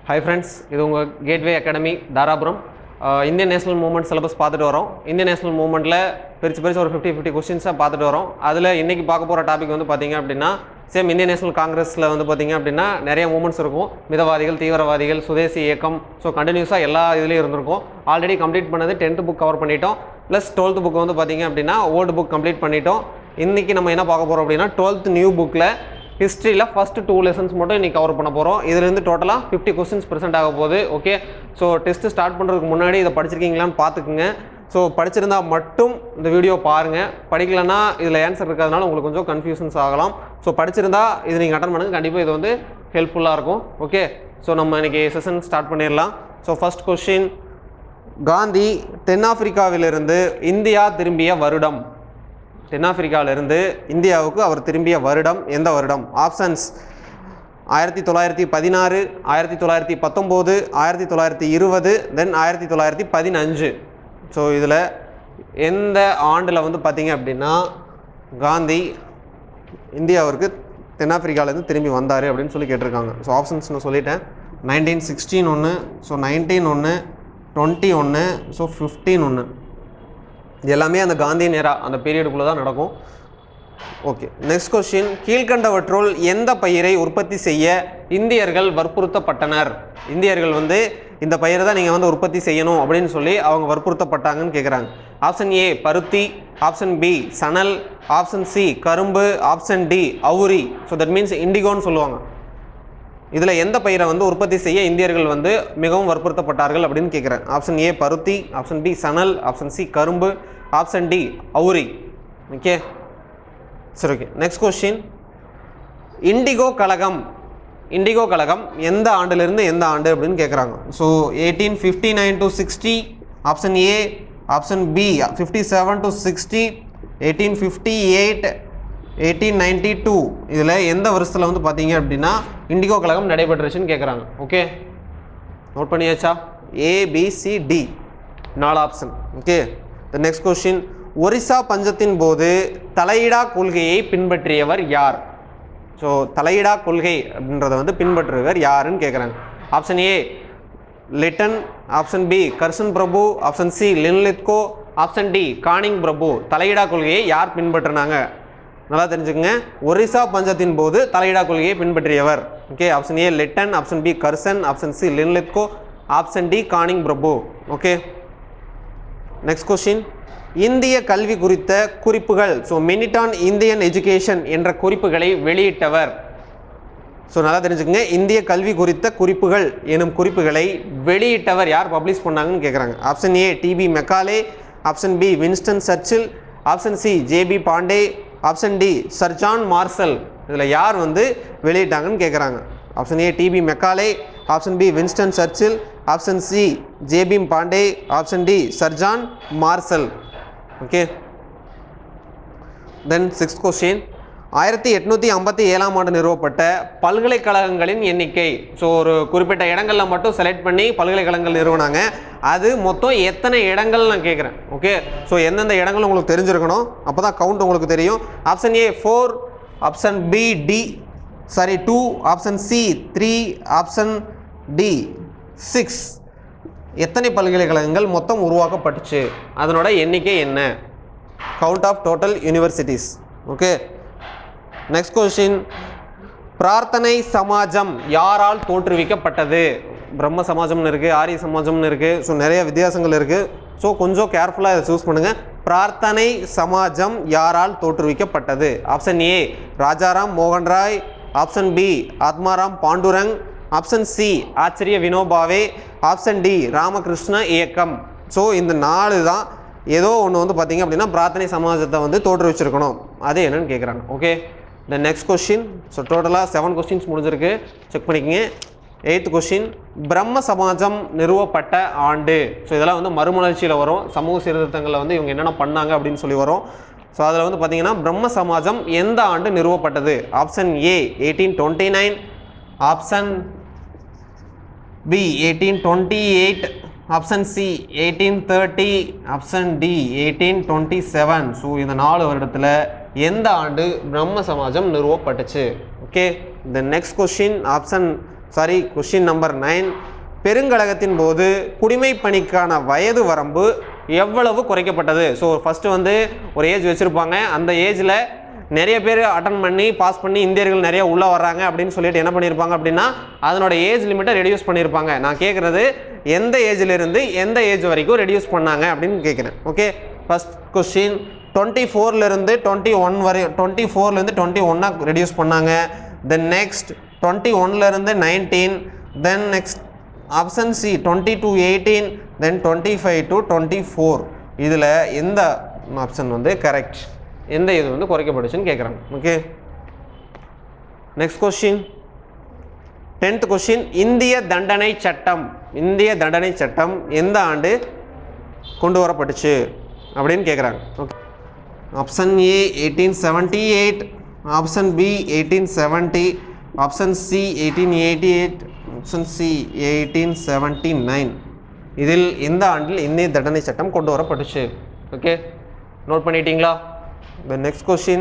Hi friends, இது உங்க gateway academy Dharapuram. Indian national movement syllabus பார்த்துட்டு வரோம். இந்தியன் நேஷனல் மூவ்மெண்ட்ல பிரிச்சு ஒரு 50 கொஸ்டின்ஸாக பார்த்துட்டு வரோம். அதில் இன்னைக்கு பார்க்க போகிற டாபிக் வந்து பார்த்தீங்க அப்படின்னா சேம் இந்தியன் நேஷனல் காங்கிரஸில் வந்து பார்த்தீங்க அப்படின்னா நிறைய மூவ்மெண்ட்ஸ் இருக்கும். மிதவாதிகள், தீவிரவாதிகள், சுதேசி இயக்கம். ஸோ கண்டினியூஸாக எல்லா இதுலேயும் இருந்திருக்கும். ஆல்ரெடி கம்ப்ளீட் பண்ணது 10th புக் கவர் பண்ணிட்டோம். ப்ளஸ் 12th புக் வந்து பார்த்தீங்க அப்படின்னா ஓல்டு புக் கம்ப்ளீட் பண்ணிட்டோம். இன்றைக்கி நம்ம என்ன பார்க்க போகிறோம் அப்படின்னா 12th நியூ புக்கில் ஹிஸ்ட்ரியில் ஃபஸ்ட்டு 2 லெசன்ஸ் மட்டும் இன்றைக்கி கவர் பண்ண போகிறோம். இதுலேருந்து டோட்டலாக 50 கொஸ்டின்ஸ் ப்ரெசென்ட் ஆக போகுது. ஓகே, ஸோ டெஸ்ட்டு ஸ்டார்ட் பண்ணுறதுக்கு முன்னாடி இதை படிச்சிருக்கீங்களான்னு பார்த்துக்குங்க. ஸோ படிச்சிருந்தால் மட்டும் இந்த வீடியோ பாருங்கள். படிக்கலைன்னா இதில் ஆன்சர் இருக்கிறதுனால உங்களுக்கு கொஞ்சம் கன்ஃபியூஷன்ஸ் ஆகலாம். ஸோ படிச்சிருந்தா இது நீங்கள் அட்டன் பண்ணுங்கள். கண்டிப்பாக இது வந்து ஹெல்ப்ஃபுல்லாக இருக்கும். ஓகே, ஸோ நம்ம இன்றைக்கி செஷன் ஸ்டார்ட் பண்ணிடலாம். ஸோ ஃபஸ்ட் கொஸ்டின், காந்தி தென்னாப்பிரிக்காவிலிருந்து இந்தியா திரும்பிய வருடம். தென்னாப்பிரிக்காவிலிருந்து இந்தியாவுக்கு அவர் திரும்பிய வருடம் எந்த வருடம்? ஆப்ஷன்ஸ் 1916, 1919, 1920, தென் 1915. ஸோ இதில் எந்த ஆண்டில் வந்து பார்த்தீங்க அப்படின்னா காந்தி இந்தியாவிற்கு தென்னாப்பிரிக்காவிலேருந்து திரும்பி வந்தார் அப்படின்னு சொல்லி கேட்டிருக்காங்க. ஸோ ஆப்ஷன்ஸ் நான் சொல்லிட்டேன். 1916 ஒன்று, ஸோ 19 ஒன்று, 20 ஒன்று, ஸோ 15 ஒன்று. இது எல்லாமே அந்த காந்தியன் ஏரா அந்த பீரியடுக்குள்ளே தான் நடக்கும். ஓகே, நெக்ஸ்ட் கொஸ்டின், கீழ்கண்டவற்றுள் எந்த பயிரை உற்பத்தி செய்ய இந்தியர்கள் வற்புறுத்தப்பட்டனர்? இந்தியர்கள் வந்து இந்த பயிரை தான் நீங்கள் வந்து உற்பத்தி செய்யணும் அப்படின்னு சொல்லி அவங்க வற்புறுத்தப்பட்டாங்கன்னு கேட்குறாங்க. ஆப்ஷன் ஏ பருத்தி, ஆப்ஷன் பி சணல், ஆப்ஷன் சி கரும்பு, ஆப்ஷன் டி அவுரி. ஸோ தட் மீன்ஸ் இண்டிகோன்னு சொல்லுவாங்க. இதில் எந்த பயிரை வந்து உற்பத்தி செய்ய இந்தியர்கள் வந்து மிகவும் வற்புறுத்தப்பட்டார்கள் அப்படின்னு கேட்குறேன். ஆப்ஷன் ஏ பருத்தி, ஆப்ஷன் பி சணல், ஆப்ஷன் சி கரும்பு, ஆப்ஷன் டி அவுரி. ஓகே, சரி. ஓகே, நெக்ஸ்ட் கொஸ்டின், இண்டிகோ கழகம் எந்த ஆண்டிலிருந்து எந்த ஆண்டு அப்படின்னு கேட்குறாங்க. So 1859 to 60, option A, option B 57 to 60, 1858, 1892. இதில் எந்த வருஷத்தில் வந்து பார்த்தீங்க அப்படின்னா இண்டிகோ கழகம் நடைபெற்றுச்சுன்னு கேட்குறாங்க. ஓகே, நோட் பண்ணியாச்சா? ABCD 4 ஆப்ஷன். Okay, the next question, Orissa பஞ்சத்தின் போது தலையிடா கொள்கையை பின்பற்றியவர் யார்? ஸோ தலையிடா கொள்கை அப்படின்றத வந்து பின்பற்றுவர் யாருன்னு கேட்குறாங்க. Option A Lytton, option B Curzon பிரபு, option C Linlithgow, option D Canning பிரபு. தலையிடா கொள்கையை யார் பின்பற்றினாங்க? நல்லா தெரிஞ்சுக்கங்க. ஒரிசா பஞ்சத்தின் போது தலையிடா கொள்கையை பின்பற்றியவர். Okay, option A Lytton, option B Curzon, option C Linlithgow, option D Canning பிரபு. ஓகே, நெக்ஸ்ட் கொஸ்டின், இந்திய கல்வி குறித்த குறிப்புகள், so minute on Indian education என்ற குறிப்புகளை வெளியிட்டவர். ஸோ நல்லா தெரிஞ்சுக்கங்க, இந்திய கல்வி குறித்த குறிப்புகள் எனும் குறிப்புகளை வெளியிட்டவர் யார் பப்ளிஷ் பண்ணாங்கன்னு கேட்குறாங்க. Option A TB Macaulay, option B Winston Churchill, option C JP Pandey, option D sir John Marshall. இதில் யார் வந்து வெளியிட்டாங்கன்னு கேட்குறாங்க. Option A TB Macaulay, option B Winston Churchill, option C JP Pandey, option D sir John Marshall. Okay, then sixth question, 1857 ஆண்டு நிறுவப்பட்ட பல்கலைக்கழகங்களின் எண்ணிக்கை. So ஒரு குறிப்பிட்ட இடங்களில் மட்டும் செலக்ட் பண்ணி பல்கலைக்கழகங்கள் நிறுவனாங்க. அது மொத்தம் எத்தனை இடங்கள் நான் கேட்குறேன். ஓகே, ஸோ எந்தெந்த இடங்கள் உங்களுக்கு தெரிஞ்சிருக்கணும், அப்போ தான் கவுண்ட் உங்களுக்கு தெரியும். Option A 4, option B 2, option C 3, option D 6. எத்தனை பல்கலைக்கழகங்கள் மொத்தம் உருவாக்கப்பட்டுச்சு, அதனோட எண்ணிக்கை என்ன? Count of total universities. Okay, next question, Prarthana Samaj யாரால் தோற்றுவிக்கப்பட்டது? பிரம்ம சமாஜம்னு இருக்குது, ஆரிய சமாஜம்னு இருக்குது. ஸோ நிறைய வித்தியாசங்கள் இருக்குது. ஸோ கொஞ்சம் கேர்ஃபுல்லாக இதை சூஸ் பண்ணுங்கள். பிரார்த்தனை சமாஜம் யாரால் தோற்றுவிக்கப்பட்டது? ஆப்ஷன் ஏ ராஜாராம் மோகன் Roy, option B Atmaram Pandurang, option C Acharya Vinoba Bhave, option D Ramakrishna இயக்கம். ஸோ இந்த 4 தான் ஏதோ ஒன்று வந்து பார்த்தீங்க அப்படின்னா பிரார்த்தனை சமாஜத்தை வந்து தோற்றுவிச்சிருக்கணும். அது என்னன்னு கேட்குறாங்க. Okay, the next question, so டோட்டலாக 7 கொஸ்டின்ஸ் முடிஞ்சிருக்கு, செக் பண்ணிக்கங்க. 8th கொஸ்டின், பிரம்ம சமாஜம் நிறுவப்பட்ட ஆண்டு. ஸோ இதெல்லாம் வந்து மறுமலர்ச்சியில் வரும். சமூக சீர்திருத்தங்களில் வந்து இவங்க என்னென்ன பண்ணாங்க அப்படின்னு சொல்லி வரும். ஸோ அதில் வந்து பார்த்தீங்கன்னா பிரம்ம சமாஜம் எந்த ஆண்டு நிறுவப்பட்டது? Option A 1829, option B 1828, option C 1830, option D 1827. So இந்த 4 வருடத்தில் எந்த ஆண்டு பிரம்ம சமாஜம் நிறுவப்பட்டுச்சு? Okay, the next question option sorry question number 9 பெருங்கழகத்தின் போது குடிமை பணிக்கான வயது வரம்பு எவ்வளவு குறைக்கப்பட்டது? ஸோ ஃபஸ்ட்டு வந்து ஒரு ஏஜ் வச்சுருப்பாங்க, அந்த ஏஜில் நிறைய பேர் அட்டன் பண்ணி பாஸ் பண்ணி இந்தியர்கள் நிறைய உள்ளே வர்றாங்க அப்படின்னு சொல்லிட்டு என்ன பண்ணியிருப்பாங்க அப்படின்னா அதனோட ஏஜ் லிமிட்டை ரெடியூஸ் பண்ணியிருப்பாங்க. நான் கேட்குறது எந்த ஏஜிலிருந்து எந்த ஏஜ் வரைக்கும் ரெடியூஸ் பண்ணாங்க அப்படின்னு கேட்குறேன். ஓகே, ஃபஸ்ட் கொஸ்டின் 24லேருந்து 21 வரை 24லேருந்து 21 ரெடியூஸ் பண்ணாங்க. தென் நெக்ஸ்ட் 21லேருந்து 19, then next option C 20 to 18, then 25 to 24. இதில் எந்த ஆப்ஷன் வந்து கரெக்ட், எந்த இது வந்து குறைக்கப்படுச்சுன்னு கேட்குறாங்க. Okay, next question 10th question இந்திய தண்டனை சட்டம், இந்திய தண்டனை சட்டம் எந்த ஆண்டு கொண்டு வரப்பட்டுச்சு அப்படின்னு கேட்குறாங்க. Okay, option A 1878, option B 1870, option C 1888, option C 1879. இதில் எந்த ஆண்டில் இந்திய தண்டனை சட்டம் கொண்டு வரப்பட்டுச்சு? ஓகே, நோட் பண்ணிட்டீங்களா? The next question,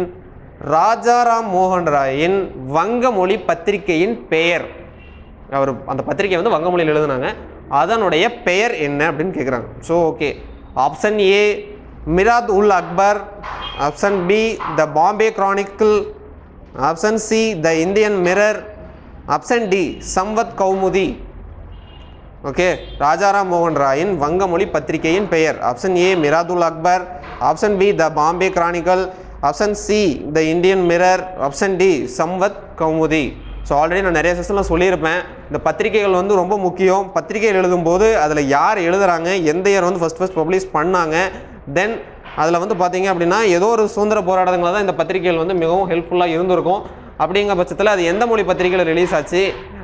ராஜாராம் மோகன் ராயின் வங்கமொழி பத்திரிகையின் பெயர், அவர் அந்த பத்திரிகை வந்து வங்கமொழியில் எழுதுனாங்க, அதனுடைய பெயர் என்ன அப்படின்னு கேட்குறாங்க. So okay, option A Mirat ul Akbar, option B the Bombay Chronicle, option C the Indian Mirror, option D Sambad Kaumudi. Okay, Rajaram மோகன் ராயின் வங்கமொழி பத்திரிகையின் பெயர் option A Miratul Akbar, option B the Bombay Chronicle, option C the Indian Mirror, option D Sambad Kaumudi. So already நான் நிறைய செஷனில் சொல்லியிருப்பேன், இந்த பத்திரிகைகள் வந்து ரொம்ப முக்கியம். பத்திரிகைகள் எழுதும்போது அதில் யார் எழுதுகிறாங்க, எந்த இயர் வந்து ஃபஸ்ட் பப்ளிஷ் பண்ணாங்க, தென் அதில் வந்து பார்த்தீங்க அப்படின்னா ஏதோ ஒரு சுதந்திர போராட்டங்கள் தான் இந்த பத்திரிகைகள் வந்து மிகவும் ஹெல்ப்ஃபுல்லாக இருந்திருக்கும். அப்படிங்கிற பட்சத்தில் அது எந்த மொழி பத்திரிகையில் ரிலீஸ் ஆச்சு,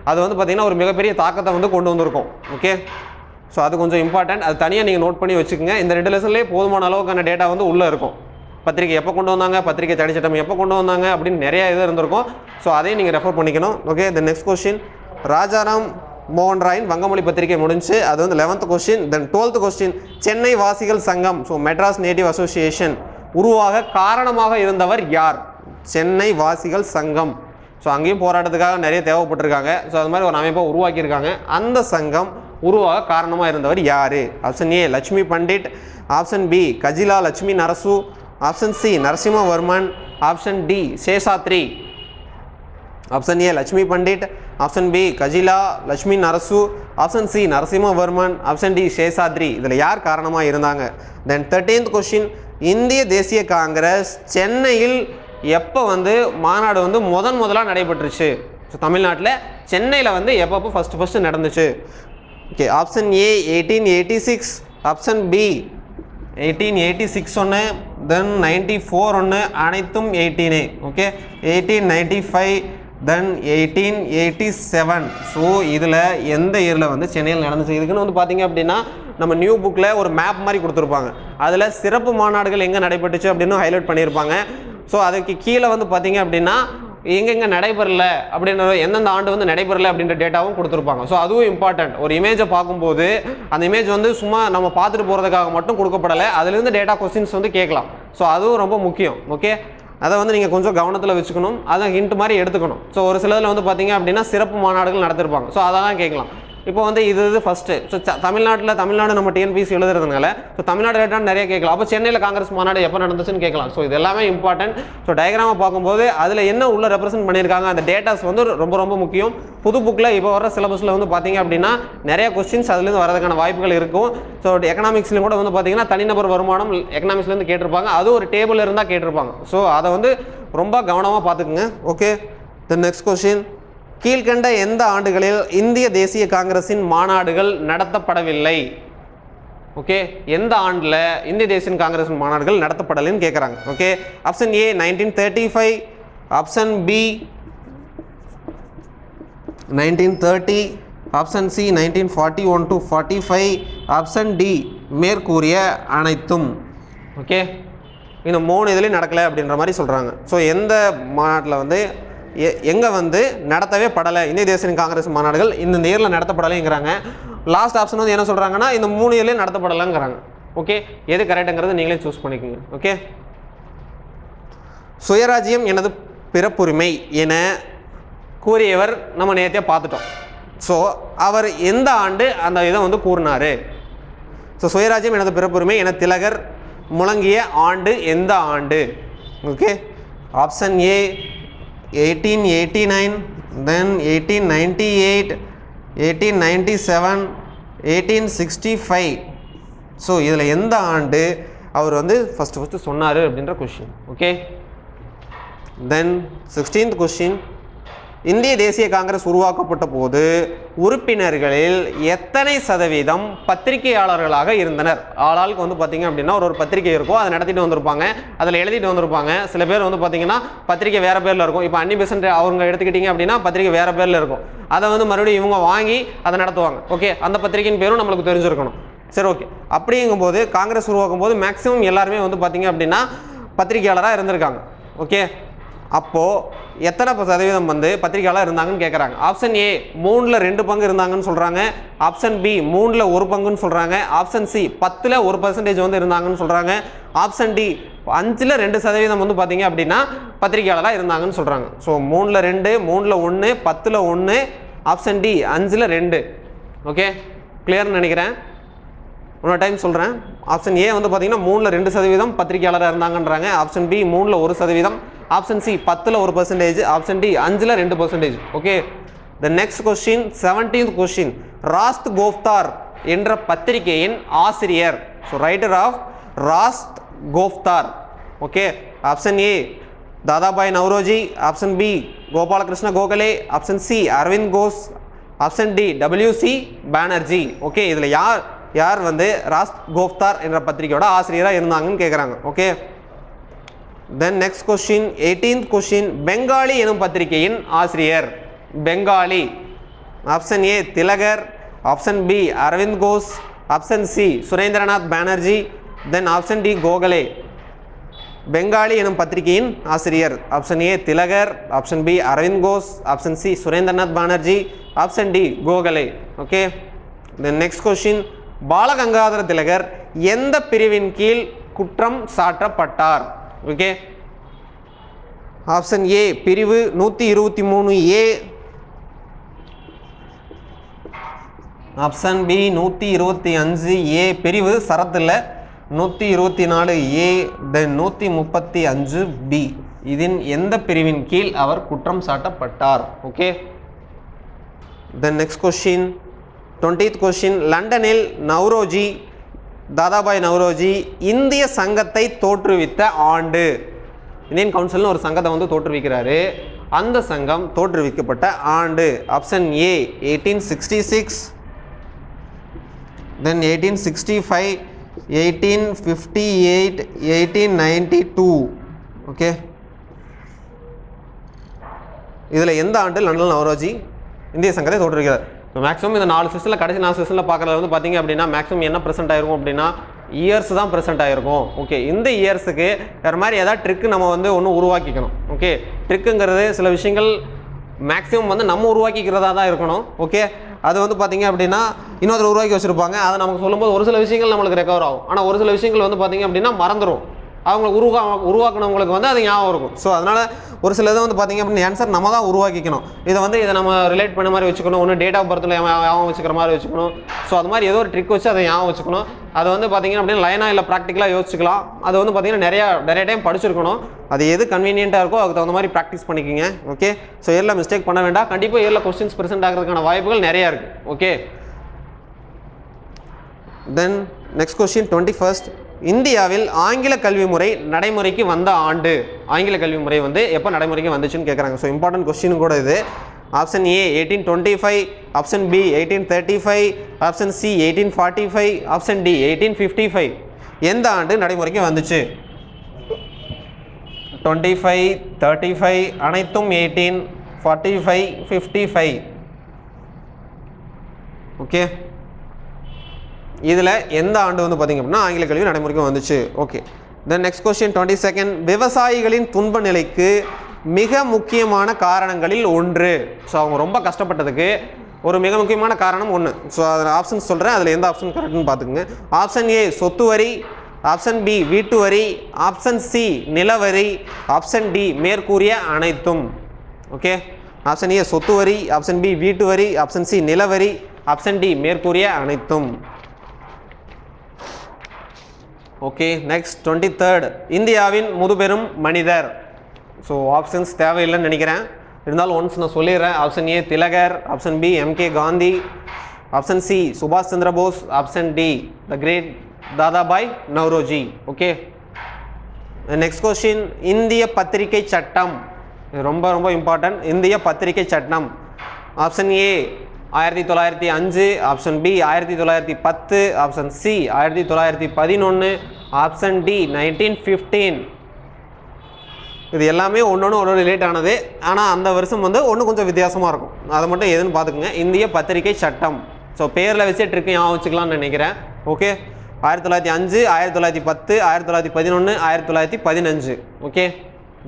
அது வந்து பார்த்திங்கன்னா ஒரு மிகப்பெரிய தாக்கத்தை வந்து கொண்டு வந்திருக்கும். ஓகே, ஸோ அது கொஞ்சம் இம்பார்ட்டன்ட், அது தனியாக நீங்கள் நோட் பண்ணி வச்சுக்கோங்க. இந்த 2 லெசன்லேயே போதுமான அளவுக்கான டேட்டா வந்து உள்ளே இருக்கும். பத்திரிகை எப்போ கொண்டு வந்தாங்க, பத்திரிகை தடை சட்டம் எப்போ கொண்டு வந்தாங்க அப்படின்னு நிறைய இது இருந்திருக்கும். ஸோ அதையும் நீங்கள் ரெஃபர் பண்ணிக்கணும். Okay, the next question Rajaram மோகன் ராயின் வங்கமொழி பத்திரிகை முடிஞ்சு, அது வந்து 11th கொஸ்டின். தென் 12th கொஸ்டின் சென்னை வாசிகள் சங்கம், ஸோ மெட்ராஸ் நேட்டிவ் அசோசியேஷன் உருவாக காரணமாக இருந்தவர் யார்? சென்னை வாசிகள் சங்கம், ஸோ அங்கேயும் போராட்டத்துக்காக நிறைய தேவைப்பட்டிருக்காங்க. ஸோ அது மாதிரி ஒரு அமைப்பை உருவாக்கியிருக்காங்க. அந்த சங்கம் உருவாக காரணமாக இருந்தவர் யார்? Option A Lakshmi Pandit, option B Gajula Lakshmi Narasu, option C Narasimhavarman, option D Seshadri. Option A Lakshmi Pandit, option B Gajula Lakshmi Narasu, option C Narasimhavarman, option D Seshadri. இதில் யார் காரணமாக இருந்தாங்க? தென் 13th கொஸ்டின் இந்திய தேசிய காங்கிரஸ் சென்னையில் எப்போ வந்து மாநாடு வந்து முதலாக நடைபெற்றுச்சு? ஸோ தமிழ்நாட்டில் சென்னையில் வந்து எப்போ ஃபஸ்ட்டு நடந்துச்சு? Okay, option A 1886, option B 1886 ஒன்று, தென் 94 ஒன்று, அனைத்தும் 18. ஓகே, 1895, தென் 1887. ஸோ இதில் எந்த இயரில் வந்து சென்னையில் நடந்துச்சு? இதுக்குன்னு வந்து பார்த்தீங்க அப்படின்னா நம்ம நியூ புக்கில் ஒரு மேப் மாதிரி கொடுத்துருப்பாங்க, அதில் சிறப்பு மாநாடுகள் எங்கே நடைபெற்றுச்சு அப்படின்னு ஹைலைட் பண்ணியிருப்பாங்க. ஸோ அதுக்கு கீழே வந்து பார்த்தீங்க அப்படின்னா எங்கெங்கே நடைபெறல அப்படின்ற எந்தெந்த ஆண்டு வந்து நடைபெறல அப்படின்ற டேட்டாவும் கொடுத்துருப்பாங்க. ஸோ அதுவும் இம்பார்ட்டன்ட். ஒரு இமேஜை பார்க்கும்போது அந்த இமேஜ் வந்து சும்மா நம்ம பார்த்துட்டு போகிறதுக்காக மட்டும் கொடுக்கப்படலை, அதுலேருந்து டேட்டா கொஸ்டின்ஸ் வந்து கேட்கலாம். ஸோ அதுவும் ரொம்ப முக்கியம். ஓகே, அதை வந்து நீங்கள் கொஞ்சம் கவனத்தில் வச்சுக்கணும், அதை ஹிண்ட் மாதிரி எடுத்துக்கணும். ஸோ ஒரு சிலதில் வந்து பார்த்தீங்க அப்படின்னா சிறப்பு மாநாடுகள் நடத்திருப்பாங்க. ஸோ அதெல்லாம் கேட்கலாம். இப்போ வந்து இது ஃபஸ்ட்டு. ஸோ தமிழ்நாடு நம்ம டிஎன்பிஎஸ்சி எழுதுறதுனால ஸோ தமிழ்நாடு ரிலேட்டட் நிறைய கேட்கலாம். அப்போ சென்னையில் காங்கிரஸ் மாநாடு எப்போ நடந்துச்சுன்னு கேட்கலாம். ஸோ இது எல்லாமே இம்பார்ட்டன்ட். ஸோ டயக்ராமை பார்க்கும்போது அதில் என்ன உள்ள ரெப்ரசென்ட் பண்ணியிருக்காங்க, அந்த டேட்டாஸ் வந்து ரொம்ப முக்கியம். புது புக்கில் இப்போ வர சிலபஸில் வந்து பார்த்தீங்க அப்படின்னா நிறைய கொஸ்டின்ஸ் அதுலேருந்து வரதுக்கான வாய்ப்புகள் இருக்கும். ஸோ எக்கனாமிக்ஸ்லையும் கூட வந்து பார்த்தீங்கன்னா தனிநபர் வருமானம் எக்கனாமிக்ஸ்லேருந்து கேட்டிருப்பாங்க, அது ஒரு டேபிள் இருந்தால் கேட்டிருப்பாங்க. ஸோ அதை வந்து ரொம்ப கவனமாக பார்த்துக்குங்க. ஓகே, த நெக்ஸ்ட் கொஸ்டின் கீழ்கண்ட எந்த ஆண்டுகளில் இந்திய தேசிய காங்கிரசின் மாநாடுகள் நடத்தப்படவில்லை? ஓகே, எந்த ஆண்டில் இந்திய தேசிய காங்கிரசின் மாநாடுகள் நடத்தப்படலைன்னு கேட்குறாங்க. Okay, option A 1935, option B 1930, option C 1941 to 45, option D மேற்கூறிய அனைத்தும். ஓகே, இந்த 3 இதுலேயும் நடக்கலை அப்படின்ற மாதிரி சொல்கிறாங்க. ஸோ எந்த மாநாட்டில் வந்து எங்கே வந்து நடத்தவே படலை, இந்திய தேசிய காங்கிரஸ் மாநாடுகள் இந்த இயரில் நடத்தப்படலைங்கிறாங்க. லாஸ்ட் ஆப்ஷன் வந்து என்ன சொல்கிறாங்கன்னா இந்த 3 இயர்லேயும் நடத்தப்படலைங்கிறாங்க. ஓகே, எது கரெக்டுங்கிறது நீங்களே சூஸ் பண்ணிக்கோங்க. ஓகே, சுயராஜ்யம் எனது பிறப்புரிமை என கூறியவர் நம்ம நேரத்தையே பார்த்துட்டோம். ஸோ அவர் எந்த ஆண்டு அந்த இதை வந்து கூறினார்? ஸோ சுயராஜ்யம் எனது பிறப்புரிமை என திலகர் முழங்கிய ஆண்டு எந்த ஆண்டு? ஓகே, ஆப்ஷன் ஏ 1889, தென் 1898, 1897, 1865. ஸோ இதில் எந்த ஆண்டு அவர் வந்து ஃபஸ்ட்டு சொன்னார் அப்படின்ற கொஷின். ஓகே, தென் 16th கொஷின், இந்திய தேசிய காங்கிரஸ் உருவாக்கப்பட்ட போது உறுப்பினர்களில் எத்தனை சதவீதம் பத்திரிகையாளர்களாக இருந்தனர்? ஆளாளுக்கு வந்து பார்த்தீங்க அப்படின்னா ஒரு பத்திரிகை இருக்கும், அதை நடத்திட்டு வந்திருப்பாங்க, அதில் எழுதிட்டு வந்திருப்பாங்க. சில பேர் வந்து பார்த்தீங்கன்னா பத்திரிகை வேறு பேரில் இருக்கும். இப்போ அன்னி பெசன்ட் அவங்க எடுத்துக்கிட்டிங்க அப்படின்னா பத்திரிகை வேறு பேரில் இருக்கும். அதை வந்து மறுபடியும் இவங்க வாங்கி அதை நடத்துவாங்க. ஓகே, அந்த பத்திரிகையின் பேரும் நம்மளுக்கு தெரிஞ்சிருக்கணும். சரி, ஓகே. அப்படிங்கும்போது காங்கிரஸ் உருவாக்கும் போது மேக்ஸிமம் எல்லாருமே வந்து பார்த்தீங்க அப்படின்னா பத்திரிகையாளராக இருந்திருக்காங்க. ஓகே, அப்போது எத்தனை சதவீதம் வந்து பத்திரிகையாளர் இருந்தாங்கன்னு கேட்குறாங்க. ஆப்ஷன் ஏ 3ல் 2 பங்கு இருந்தாங்கன்னு சொல்கிறாங்க. ஆப்ஷன் பி 3ல் 1 பங்குன்னு சொல்கிறாங்க. ஆப்ஷன் சி 10ல் 1% வந்து இருந்தாங்கன்னு சொல்கிறாங்க. ஆப்ஷன் டி 5ல் 2% வந்து பார்த்தீங்க அப்படின்னா பத்திரிகையாளராக இருந்தாங்கன்னு சொல்கிறாங்க. ஸோ 3ல் 2, 3ல் 1, 10ல் 1, ஆப்ஷன் டி 5ல் 2. ஓகே, கிளியர்னு நினைக்கிறேன். இன்னொரு டைம் சொல்கிறேன். ஆப்ஷன் ஏ வந்து பார்த்தீங்கன்னா 3ல் 2% பத்திரிகையாளராக இருந்தாங்கன்றாங்க. ஆப்ஷன் பி 3ல் 1%, ஆப்ஷன் சி 10ல் 1%, ஆப்ஷன் டி 5ல் 2%. Okay, the next question 17th question, Rast Goftar என்ற பத்திரிகையின் ஆசிரியர். So writer of Rast Goftar. Okay, option A Dadabhai Naoroji, option B Gopalakrishna Gokhale, option C Aravind Ghosh, option D WC Banerjee. Okay, இதில் யார் வந்து ராஸ்த் கோஃப்தார் என்ற பத்திரிகையோட ஆசிரியராக இருந்தாங்கன்னு கேட்குறாங்க. Okay, then next question 18th question, Bengali எனும் பத்திரிகையின் ஆசிரியர். பெங்காலி. ஆப்ஷன் ஏ திலகர், option B Aravind Ghosh, option C Surendranath Banerjee, then option D Gokhale. Bengali எனும் பத்திரிகையின் ஆசிரியர். ஆப்ஷன் ஏ திலகர், option B Aravind Ghosh, option C Surendranath Banerjee, option D Gokhale. Okay, then next question, Balagangadhara திலகர் எந்த பிரிவின் கீழ் குற்றம் சாட்டப்பட்டார்? ஓகே, ஆப்ஷன் ஏ பிரிவு 123A, ஆப்ஷன் பி 125A பிரிவு சரத்தில் 124A, தென் 135B. இதின் எந்த பிரிவின் கீழ் அவர் குற்றம் சாட்டப்பட்டார்? Okay, then next question 20th question, லண்டனில் நவ்ரோஜி தாதாபாய் நவ்ரோஜி இந்திய சங்கத்தை தோற்றுவித்த ஆண்டு. இந்தியன் கவுன்சில்னு ஒரு சங்கத்தை வந்து தோற்றுவிக்கிறாரு. அந்த சங்கம் தோற்றுவிக்கப்பட்ட ஆண்டு. Option A 1866, then 1865, 1858, 1892. ஓகே, இதில் எந்த ஆண்டு லண்டன் நவ்ரோஜி இந்திய சங்கத்தை தோற்றுவிக்கிறார்? மேக்ஸிமம் இந்த 4 செஷனில் கடைசி 4 செஷனில் பார்க்குறது வந்து பார்த்தீங்க அப்படின்னா மேக்ஸிமம் என்ன ப்ரெசென்ட் ஆகிருக்கும் அப்படின்னா இயர்ஸ் தான் ப்ரெசென்ட் ஆகிருக்கும். ஓகே, இந்த இயர்ஸுக்கு வேறு மாதிரி ஏதாவது ட்ரிக்கு நம்ம வந்து ஒன்று உருவாக்கிக்கணும். ஓகே, ட்ரிக்குங்கிறது சில விஷயங்கள் மேக்ஸிமம் வந்து நம்ம உருவாக்கிக்கிறதா தான் இருக்கணும். ஓகே, அது வந்து பார்த்தீங்க அப்படின்னா இன்னொருத்தர் உருவாக்கி வச்சுருப்பாங்க. அதை நமக்கு சொல்லும்போது ஒரு சில விஷயங்கள் நம்மளுக்கு ரெக்கவர் ஆகும். ஆனால் ஒரு சில விஷயங்கள் வந்து பார்த்தீங்க அப்படின்னா மறந்துடும். அவங்க உருவாக்குனவங்களுக்கு வந்து அது ஞாபகம் இருக்கும். ஸோ அதனால் ஒரு சில இதை வந்து பார்த்திங்க அப்படின்னா ஆன்சர் நம்ம தான் உருவாக்கிக்கணும். இதை நம்ம ரிலேட் பண்ண மாதிரி வச்சுக்கணும். ஒன்று டேட் ஆஃப் பர்த்தில் ஞாபகம் வச்சுக்கிற மாதிரி வச்சுக்கணும். ஸோ அது மாதிரி ஏதோ ஒரு ட்ரிக் வச்சு அதை ஞாபகம் வச்சுக்கணும். அதை வந்து பார்த்திங்க அப்படின்னா லைனாக இல்லை ப்ராக்டிக்கலாக யோசிச்சுக்கலாம். அது வந்து பார்த்திங்கன்னா நிறைய டைம் படிச்சிருக்கணும். அது எது கன்வீனியண்ட்டாக இருக்கோ அதுக்கு தகுந்த மாதிரி ப்ராக்டிஸ் பண்ணிக்கோங்க. ஓகே, ஸோ இயரில் மிஸ்டேக் பண்ண வேண்டாம். கண்டிப்பாக இயரில் கொஸ்டின்ஸ் ப்ரெசென்ட் ஆகிறதுக்கான வாய்ப்புகள் நிறையா இருக்குது. Okay, then next question 21st, இந்தியாவில் ஆங்கில கல்வி முறை நடைமுறைக்கு வந்த ஆண்டு. ஆங்கில கல்வி முறை வந்து எப்போ நடைமுறைக்கு வந்துச்சுன்னு கேட்குறாங்க. ஸோ இம்பார்ட்டன்ட் கொஸ்டின் கூட இது. Option A 1825, option B 1835, option C 1845, option D 1855. எந்த ஆண்டு நடைமுறைக்கு வந்துச்சு? 25, 35 அனைத்தும் 18, 45, 55. ஓகே, இதில் எந்த ஆண்டு வந்து பார்த்திங்க அப்படின்னா ஆங்கில கல்வி நடைமுறைக்கு வந்துச்சு. Okay, then next question 22nd, விவசாயிகளின் துன்ப நிலைக்கு மிக முக்கியமான காரணங்களில் ஒன்று. ஸோ அவங்க ரொம்ப கஷ்டப்பட்டதுக்கு ஒரு மிக முக்கியமான காரணம் ஒன்று. ஸோ அதில் ஆப்ஷன் சொல்கிறேன், அதில் எந்த ஆப்ஷன் கரெக்டுன்னு பார்த்துக்குங்க. ஆப்ஷன் ஏ சொத்து வரி, ஆப்ஷன் பி வீட்டு வரி, ஆப்ஷன் சி நிலவரி, ஆப்ஷன் டி மேற்கூறிய அனைத்தும். ஓகே, ஆப்ஷன் ஏ சொத்து வரி, ஆப்ஷன் பி வீட்டு வரி, ஆப்ஷன் சி நிலவரி, ஆப்ஷன் டி மேற்கூறிய அனைத்தும். ஓகே, நெக்ஸ்ட் 23rd இந்தியாவின் முதுபெரும் மனிதர். ஸோ ஆப்ஷன்ஸ் தேவையில்லைன்னு நினைக்கிறேன், இருந்தாலும் ஒன்ஸ் நான் சொல்லிடுறேன். ஆப்ஷன் ஏ திலகர், option B MK Gandhi, option C சுபாஷ் Chandra Bose, option D the great Dadabhai Naoroji. Okay, next question இந்திய பத்திரிகை சட்டம். ரொம்ப ரொம்ப இம்பார்ட்டன்ட். இந்திய பத்திரிகை சட்டம். Option A 1905, option B 1910, option C 1911, option D 1915. இது எல்லாமே ஒன்று ரிலேட் ஆனது, ஆனால் அந்த வருஷம் வந்து ஒன்று கொஞ்சம் வித்தியாசமாக இருக்கும். அதை மட்டும் எதுன்னு பார்த்துக்குங்க. இந்திய பத்திரிகை சட்டம். ஸோ பேரில் வச்சே ட்ரிக்கு ஞாபகம் வச்சுக்கலாம்னு நினைக்கிறேன். Okay, 1905, 1910, 1911, 1915. Okay,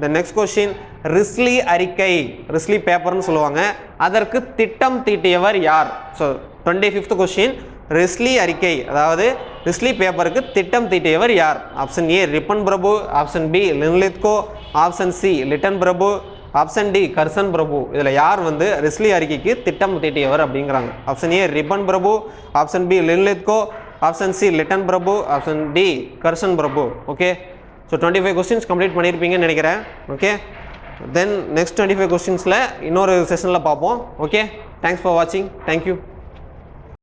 the next question Risley அறிக்கை, ரிஸ்லி பேப்பர்னு சொல்லுவாங்க, அதற்கு திட்டம் தீட்டியவர் யார்? ஸோ 25th கொஸ்டின் ரிஸ்லி அறிக்கை, அதாவது ரிஸ்லி பேப்பருக்கு திட்டம் தீட்டியவர் யார்? ஆப்ஷன் ஏ ரிப்பன் பிரபு, option B Linlithgow, option C Lytton பிரபு, ஆப்ஷன் டி கர்சன் பிரபு. இதில் யார் வந்து ரிஸ்லி அறிக்கைக்கு திட்டம் தீட்டியவர் அப்படிங்கிறாங்க? ஆப்ஷன் ஏ ரிப்பன் பிரபு, option B Linlithgow, option C Lytton பிரபு, ஆப்ஷன் டி கர்சன் பிரபு. ஓகே, ஸோ 25 கொஸ்டின்ஸ் கம்ப்ளீட் பண்ணியிருப்பீங்கன்னு நினைக்கிறேன். ஓகே, தென் நெக்ஸ்ட் 25 கொஸ்டின்ஸில் இன்னொரு செஷனில் பார்ப்போம். ஓகே, தேங்க்ஸ் ஃபார் வாட்சிங். தேங்க்யூ.